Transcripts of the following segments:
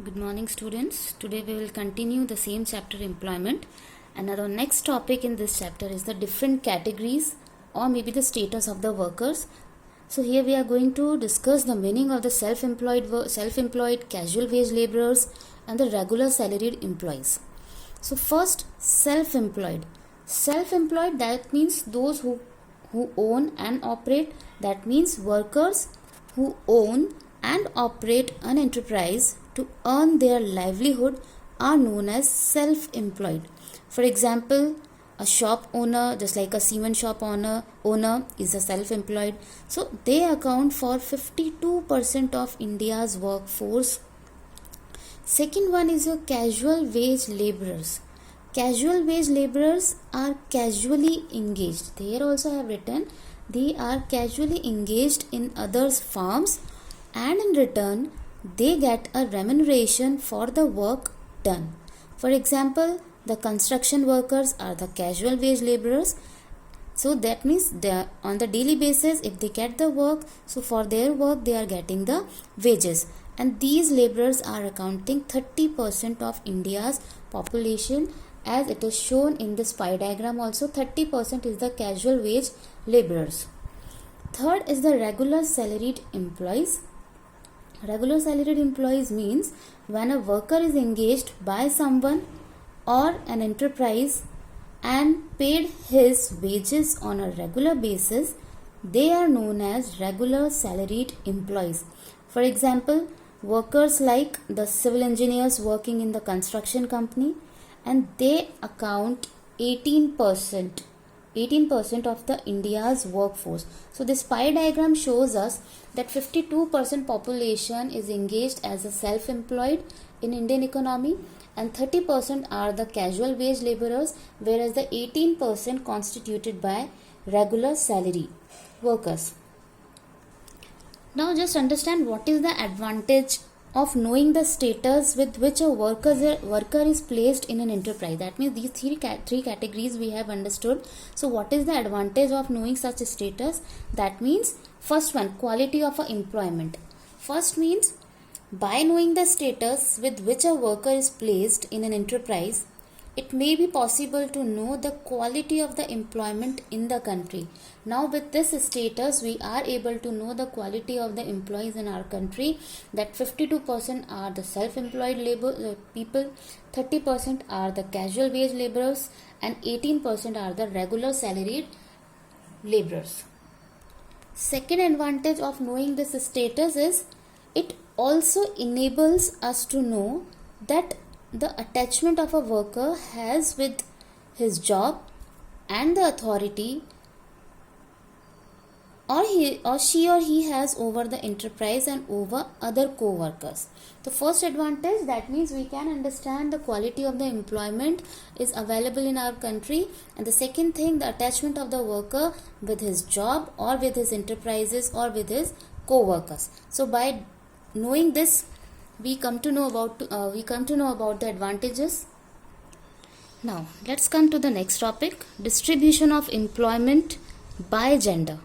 Good morning, students. Today we will continue the same chapter, employment. And our next topic in this chapter is the different categories or maybe the status of the workers. So here we are going to discuss the meaning of the self-employed, casual wage laborers and the regular salaried employees. So first, self-employed. Self-employed, that means those who own and operate. That means workers who own and operate an enterprise to earn their livelihood are known as self-employed. For example, a shop owner, just like a cement shop owner is a self-employed. So they account for 52% of India's workforce. Second one is your casual wage laborers. Casual wage laborers are casually engaged. Here also I have written they are casually engaged in others' farms, and in return they get a remuneration for the work done. For example, the construction workers are the casual wage laborers. So that means they are on the daily basis, if they get the work, so for their work they are getting the wages. And these laborers are accounting 30% of India's population, as it is shown in this pie diagram. Also 30% is the casual wage laborers. Third is the regular salaried employees. Regular salaried employees means when a worker is engaged by someone or an enterprise and paid his wages on a regular basis, they are known as regular salaried employees. For example, workers like the civil engineers working in the construction company, and they account 18% of the India's workforce. So this pie diagram shows us that 52% population is engaged as a self-employed in Indian economy, and 30% are the casual wage laborers, whereas the 18% constituted by regular salary workers. Now just understand what is the advantage of knowing the status with which a worker is placed in an enterprise. That means these three categories we have understood. So what is the advantage of knowing such a status? That means first one, quality of employment. First means by knowing the status with which a worker is placed in an enterprise, it may be possible to know the quality of the employment in the country. Now with this status, we are able to know the quality of the employees in our country, that 52% are the self-employed people, 30% are the casual wage laborers, and 18% are the regular salaried laborers. Second advantage of knowing this status is it also enables us to know that the attachment of a worker has with his job and the authority she or he has over the enterprise and over other co-workers. The first advantage, that means we can understand the quality of the employment is available in our country, and the second thing, the attachment of the worker with his job or with his enterprises or with his co-workers. So by knowing this, we come to know about the advantages. Now let's come to the next topic, distribution of employment by gender.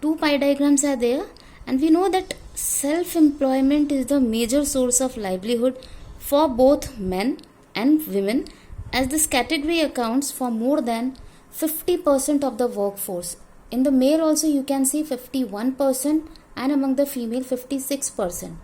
Two pie diagrams are there, and we know that self-employment is the major source of livelihood for both men and women, as this category accounts for more than 50% of the workforce. In the male also you can see 51%, and among the female 56%.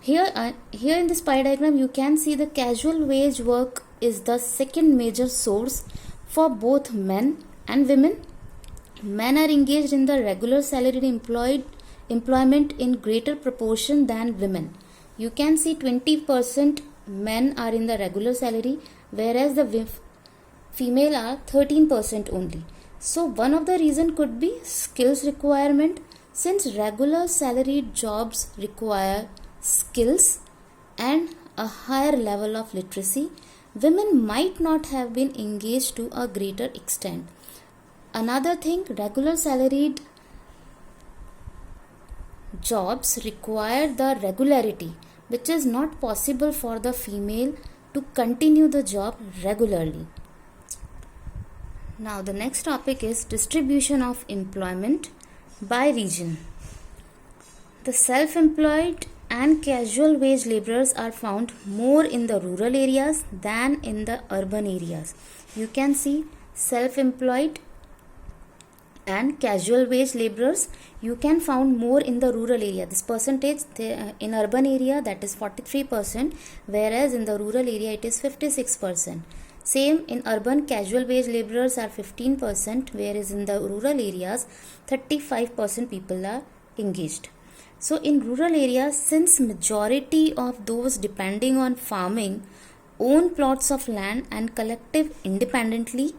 Here in this pie diagram you can see the casual wage work is the second major source for both men and women. Men are engaged in the regular salaried employment in greater proportion than women. You can see 20% men are in the regular salary, whereas the female are 13% only. So one of the reason could be skills requirement, since regular salaried jobs require skills and a higher level of literacy. Women might not have been engaged to a greater extent. Another thing, regular salaried jobs require the regularity, which is not possible for the female to continue the job regularly. Now the next topic is distribution of employment by region. The self-employed and casual wage laborers are found more in the rural areas than in the urban areas. You can see self-employed and casual wage laborers you can found more in the rural area. This percentage in urban area, that is 43%, whereas in the rural area it is 56%. Same in urban, casual wage laborers are 15%, whereas in the rural areas 35% people are engaged. So in rural areas, since majority of those depending on farming own plots of land and collective independently,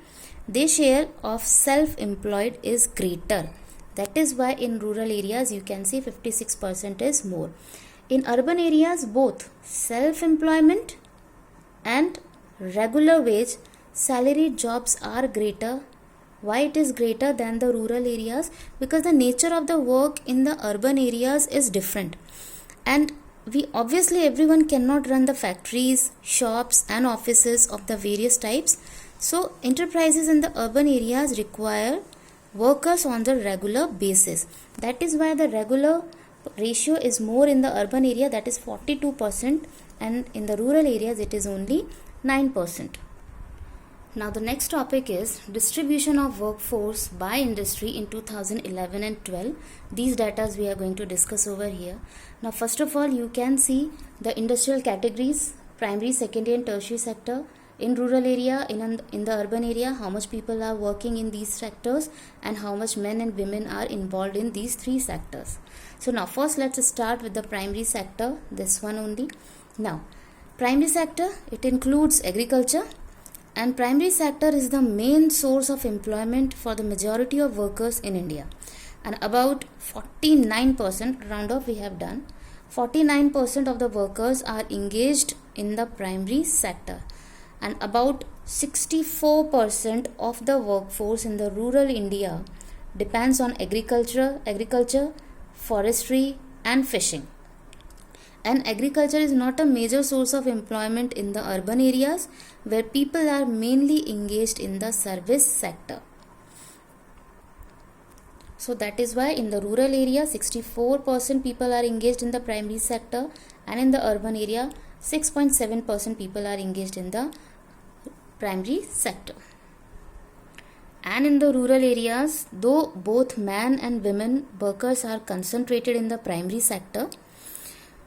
their share of self-employed is greater. That is why in rural areas you can see 56% is more. In urban areas, both self-employment and regular wage salaried jobs are greater. Why it is greater than the rural areas? Because the nature of the work in the urban areas is different, and we obviously everyone cannot run the factories, shops and offices of the various types. So enterprises in the urban areas require workers on the regular basis. That is why the regular ratio is more in the urban area, that is 42%, and in the rural areas it is only 9%. Now the next topic is distribution of workforce by industry in 2011 and 12. These data we are going to discuss over here. Now first of all, you can see the industrial categories: primary, secondary and tertiary sector. In rural area, in the urban area, how much people are working in these sectors and how much men and women are involved in these three sectors. So now first let's start with the primary sector, this one only. Now primary sector, it includes agriculture, and primary sector is the main source of employment for the majority of workers in India. And about 49%, round off we have done, 49% of the workers are engaged in the primary sector. And about 64% of the workforce in the rural India depends on agriculture, forestry and fishing. And agriculture is not a major source of employment in the urban areas, where people are mainly engaged in the service sector. So that is why in the rural area 64% people are engaged in the primary sector, and in the urban area 6.7% people are engaged in the primary sector. And in the rural areas, though both men and women workers are concentrated in the primary sector,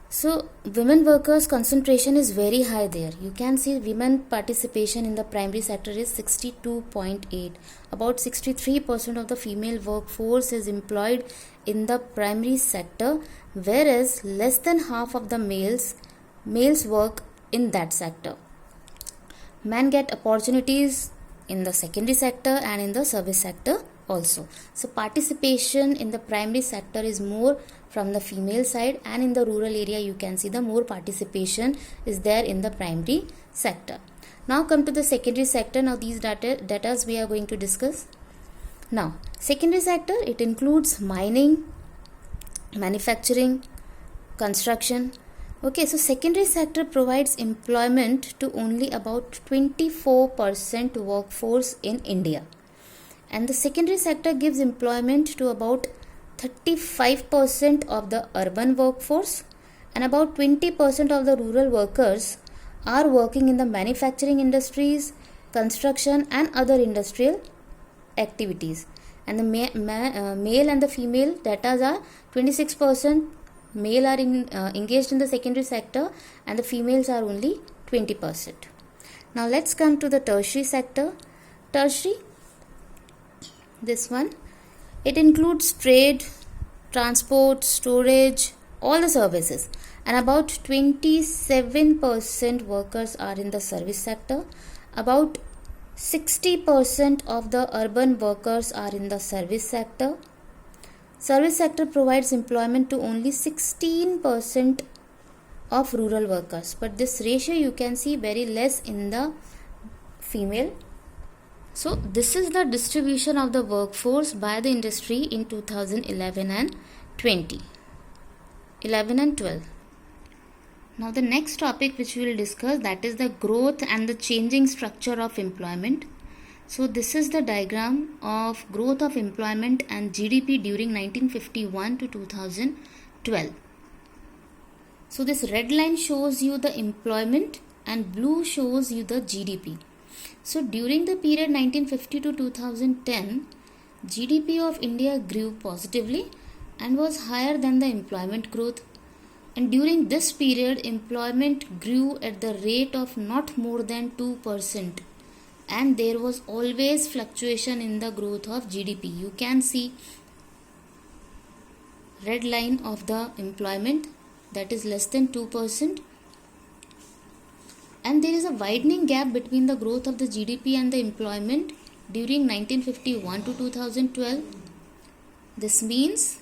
so women workers concentration is very high there. You can see women participation in the primary sector is 62.8. About 63% of the female workforce is employed in the primary sector, whereas less than half of the males work in that sector. Men get opportunities in the secondary sector and in the service sector also. So participation in the primary sector is more from the female side, and in the rural area you can see the more participation is there in the primary sector. Now come to the secondary sector. Now these data we are going to discuss. Now secondary sector, it includes mining, manufacturing, construction. Okay, so secondary sector provides employment to only about 24% workforce in India, and the secondary sector gives employment to about 35% of the urban workforce, and about 20% of the rural workers are working in the manufacturing industries, construction and other industrial activities. And the male and the female data are 26% male are engaged in the secondary sector, and the females are only 20%. Now let's come to the tertiary sector. Tertiary, this one, it includes trade, transport, storage, all the services, and about 27% workers are in the service sector. About 60% of the urban workers are in the service sector. Service sector provides employment to only 16% of rural workers, but this ratio you can see very less in the female. So this is the distribution of the workforce by the industry in 2011 and 20. 11 and 12. Now the next topic which we will discuss, that is the growth and the changing structure of employment. So this is the diagram of growth of employment and GDP during 1951 to 2012. So this red line shows you the employment and blue shows you the GDP. So during the period 1950 to 2010, GDP of India grew positively and was higher than the employment growth. And during this period, employment grew at the rate of not more than 2%. And there was always fluctuation in the growth of GDP. You can see red line of the employment, that is less than 2%. And there is a widening gap between the growth of the GDP and the employment during 1951 to 2012. This means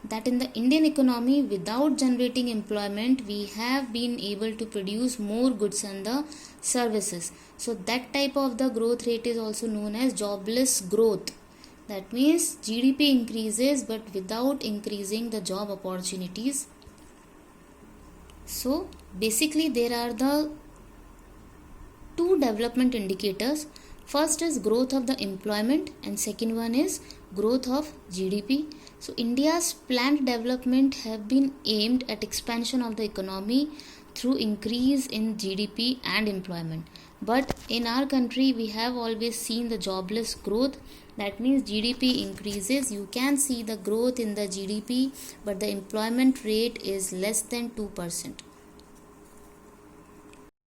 that in the Indian economy, without generating employment, we have been able to produce more goods and the services. So that type of the growth rate is also known as jobless growth. That means GDP increases but without increasing the job opportunities. So basically there are the two development indicators. First is growth of the employment and second one is growth of GDP. So India's planned development have been aimed at expansion of the economy through increase in GDP and employment. But in our country we have always seen the jobless growth. That means GDP increases, you can see the growth in the GDP, but the employment rate is less than 2%.